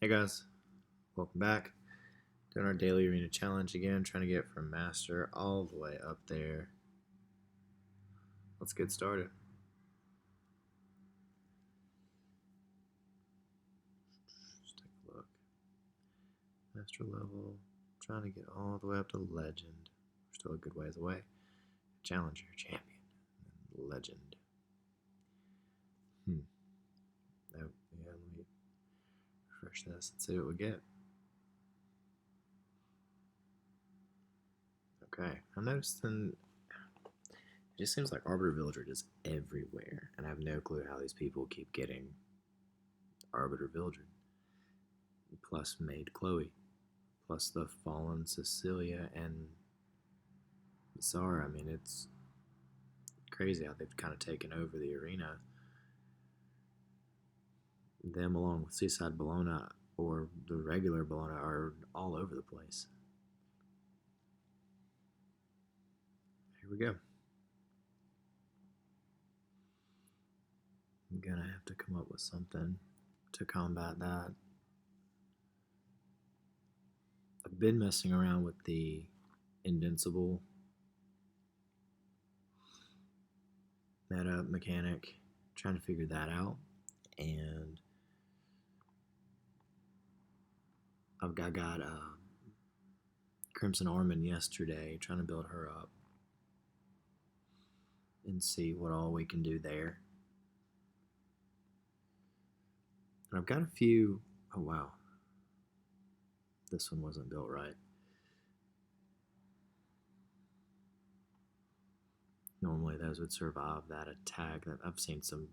Hey guys, welcome back. Doing our daily arena challenge again, trying to get from master all the way up there. Let's get started. Just take a look. Master level, trying to get all the way up to legend. We're still a good ways away. Challenger, champion, and legend. Yeah, let me refresh this and see what we get. Okay, I'm noticing it just seems like Arbiter Villager is everywhere, and I have no clue how these people keep getting Arbiter Villager. Plus Maid Chloe, plus the Fallen Cecilia and Zara. I mean, it's crazy how they've kind of taken over the arena. Them along with Seaside Bologna or the regular Bologna are all over the place. Here we go. I'm gonna have to come up with something to combat that. I've been messing around with the invincible meta mechanic, trying to figure that out, and I got Crimson Armin yesterday, trying to build her up and see what all we can do there. And I've got a few. Oh wow, this one wasn't built right. Normally those would survive that attack. I've seen some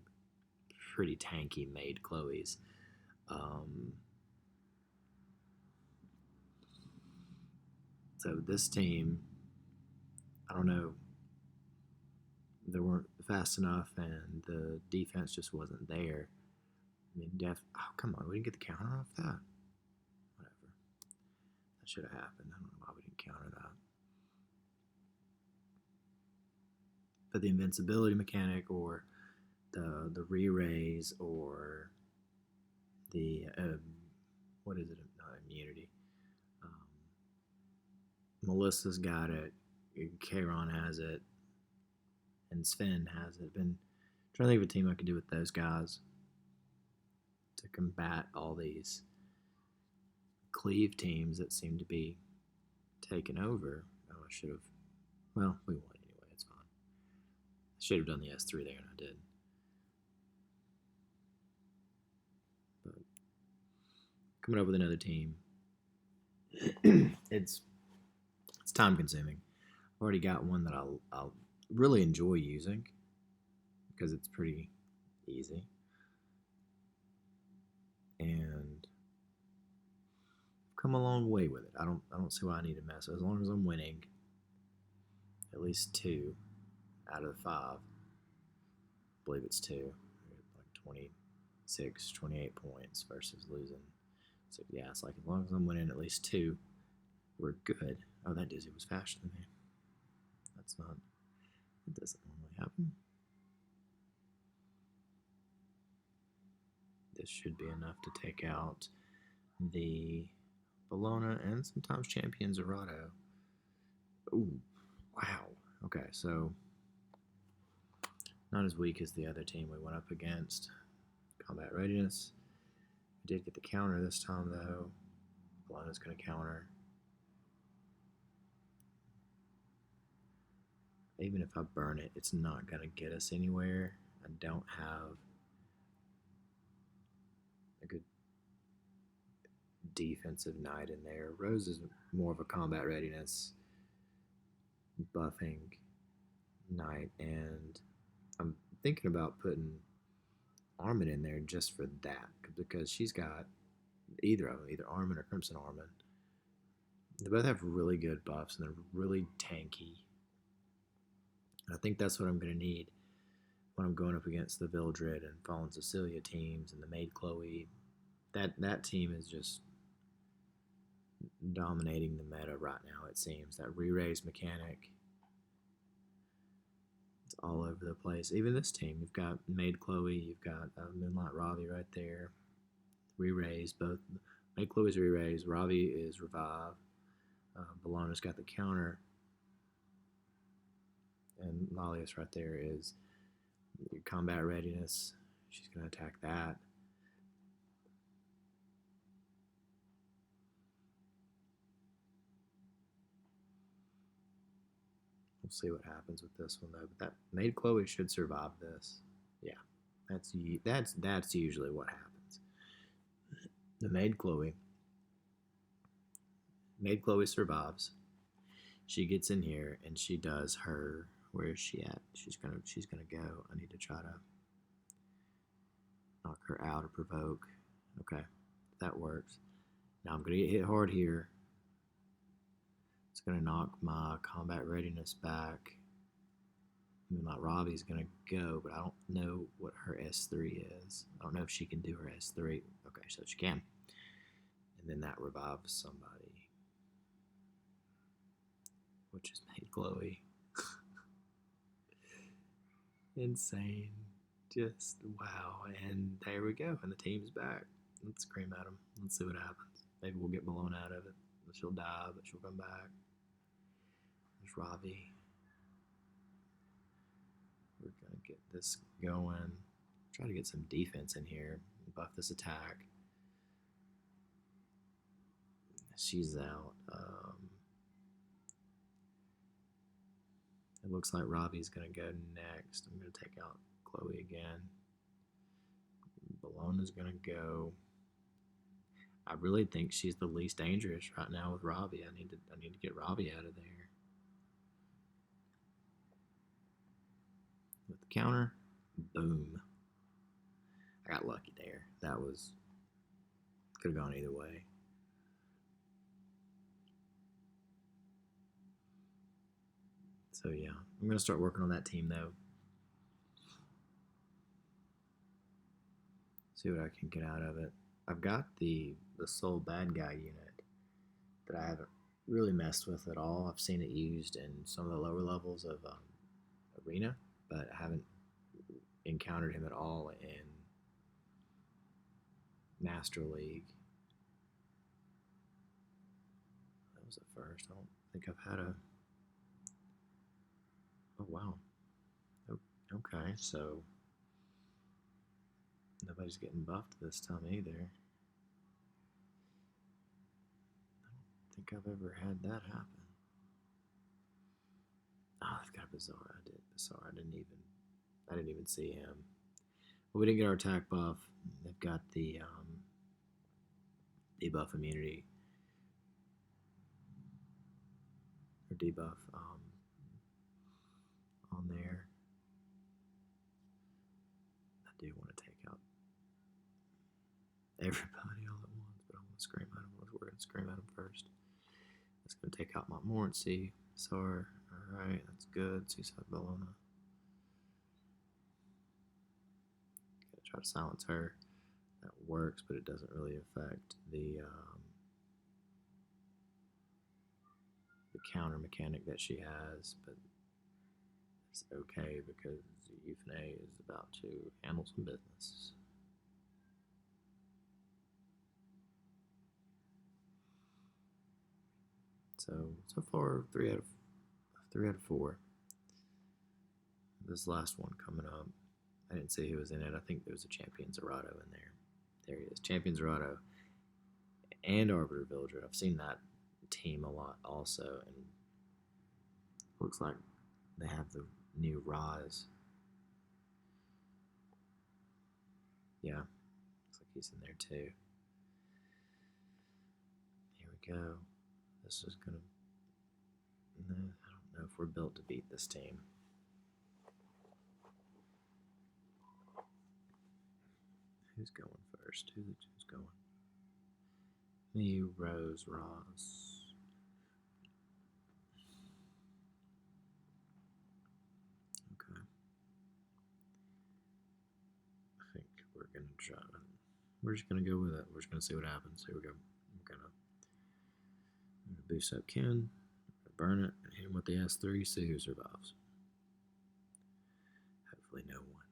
pretty tanky Maid Chloes. So this team, I don't know, they weren't fast enough and the defense just wasn't there. I mean, oh, come on, we didn't get the counter off that. Whatever. That should have happened. I don't know why we didn't counter that. But the invincibility mechanic or the re-raise or the, what is it? Not immunity. Melissa's got it. Kayron has it. And Sven has it. Been trying to think of a team I could do with those guys to combat all these cleave teams that seem to be taken over. Oh, I should have. Well, we won anyway. It's fine. I should have done the S3 there, and I did. But coming up with another team, it's time consuming. I've already got one that I'll really enjoy using because it's pretty easy. And I've come a long way with it. I don't see why I need to mess. As long as I'm winning at least 2 out of the 5. I believe it's 2. Like 26, 28 points versus losing. So yeah, it's like as long as I'm winning at least 2, we're good. Oh, that Dizzy was faster than me. That's not. It doesn't normally happen. This should be enough to take out the Bologna and sometimes champion Zerato. Ooh, wow. Okay, so not as weak as the other team we went up against. Combat readiness. We did get the counter this time though. Bologna's going to counter. Even if I burn it, it's not going to get us anywhere. I don't have a good defensive knight in there. Rose is more of a combat readiness buffing knight, and I'm thinking about putting Armin in there just for that because she's got either of them, either Armin or Crimson Armin. They both have really good buffs and they're really tanky. I think that's what I'm going to need when I'm going up against the Vildred and Fallen Cecilia teams and the Maid Chloe. That team is just dominating the meta right now, it seems. That re-raise mechanic, it's all over the place. Even this team, you've got Maid Chloe, you've got Moonlight Ravi right there. Re-raise, both Make Chloe's re-raise. Ravi is revive. Bologna's got the counter. And Lalius right there is your combat readiness. She's going to attack that. We'll see what happens with this one though. But that Maid Chloe should survive this. Yeah, that's usually what happens. The Maid Chloe survives. She gets in here and she does her. Where is she at? She's gonna go. I need to try to knock her out or provoke. Okay, that works. Now I'm gonna get hit hard here. It's gonna knock my combat readiness back. I mean, my Ravi's gonna go, but I don't know what her S3 is. I don't know if she can do her S3. Okay, so she can. And then that revives somebody, which is Maid Chloe. Insane. Just wow. And there we go. And the team's back. Let's scream at them. Let's see what happens. Maybe we'll get blown out of it. She'll die, but she'll come back. There's Ravi. We're going to get this going. Try to get some defense in here. Buff this attack. She's out. It looks like Ravi's going to go next. I'm going to take out Chloe again. Bologna's going to go. I really think she's the least dangerous right now with Ravi. I need to get Ravi out of there. With the counter, boom. I got lucky there. That was, could have gone either way. So yeah, I'm going to start working on that team though. See what I can get out of it. I've got the sole bad guy unit that I haven't really messed with at all. I've seen it used in some of the lower levels of Arena, but I haven't encountered him at all in Master League. That was the first. I don't think I've had a... Oh, wow. Okay, so nobody's getting buffed this time either. I don't think I've ever had that happen. Oh, they've got Bizarre. I didn't even see him. But we didn't get our attack buff. They've got the debuff immunity. Or debuff on there. I do want to take out everybody all at once, but I want to scream at them. We're going to scream at them first. That's going to take out Montmorency. Sorry. Alright, that's good. Seaside Bologna. Gotta try to silence her. That works, but it doesn't really affect the counter mechanic that she has, but it's okay because Euphane is about to handle some business. So far, 3 out of 4. This last one coming up, I didn't see who was in it. I think there was a Champion Zerato in there. There he is, Champion Zerato and Arbiter Villager. I've seen that team a lot also, and looks like they have the new Rise. Yeah, looks like he's in there too. Here we go. This is gonna... No, I don't know if we're built to beat this team. Who's going first? Who's going? Me, Rose, Ross. Okay. I think we're gonna try. We're just gonna go with it. We're just gonna see what happens. Here we go. I'm gonna boost up Ken, burn it, and hit him with the S3. See who survives. Hopefully, no one.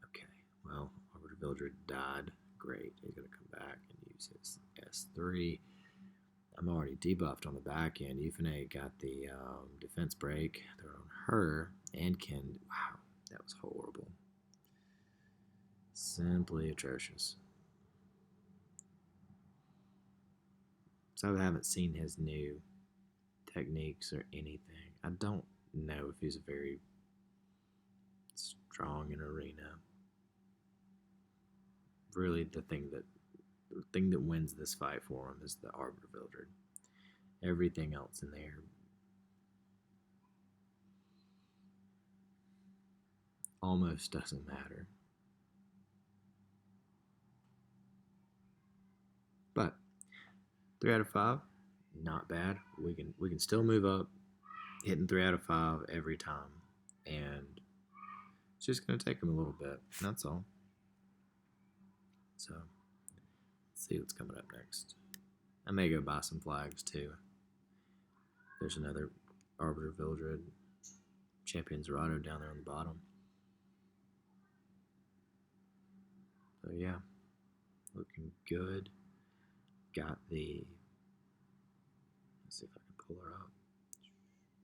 Okay. Well, Arbiter Villager died. Great. He's gonna come back and use his S3. I'm already debuffed on the back end. Euphane got the defense break. They're on her and can. Wow, that was horrible. Simply atrocious. So I haven't seen his new techniques or anything. I don't know if he's very strong in arena. Really, the thing that wins this fight for him is the Arbiter Vildred. Everything else in there almost doesn't matter. But 3 out of 5, not bad. We can still move up, hitting 3 out of 5 every time, and it's just gonna take him a little bit. That's all. So let's see what's coming up next. I may go buy some flags too. There's another Arbiter Vildred Champion Zerato down there on the bottom. So yeah, looking good. Got the, let's see if I can pull her up.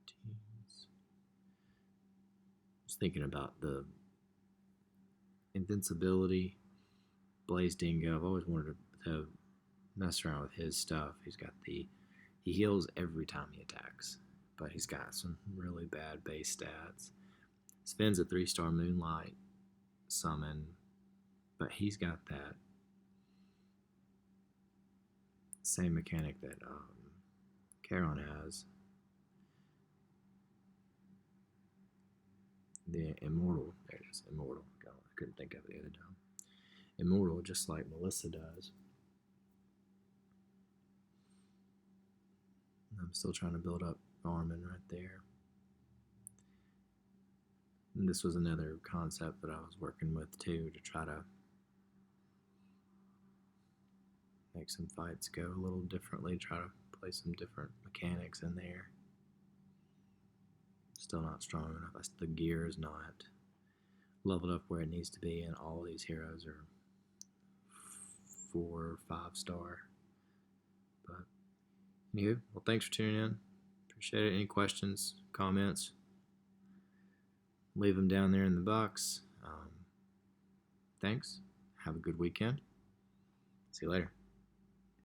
Teams. Just thinking about the invincibility. Blaze Dingo, I've always wanted to mess around with his stuff. He's got he heals every time he attacks, but he's got some really bad base stats. Sven's a 3-star Moonlight summon, but he's got that same mechanic that Charon has. The Immortal, there it is, Immortal. God, I couldn't think of it the other time. Immortal, just like Melissa does. I'm still trying to build up Armin right there. And this was another concept that I was working with too, to try to make some fights go a little differently, try to play some different mechanics in there. Still not strong enough. The gear is not leveled up where it needs to be, and all these heroes are 4 or 5 star. But anywho, well, thanks for tuning in. Appreciate it. Any questions, comments, leave them down there in the box. Thanks. Have a good weekend. See you later.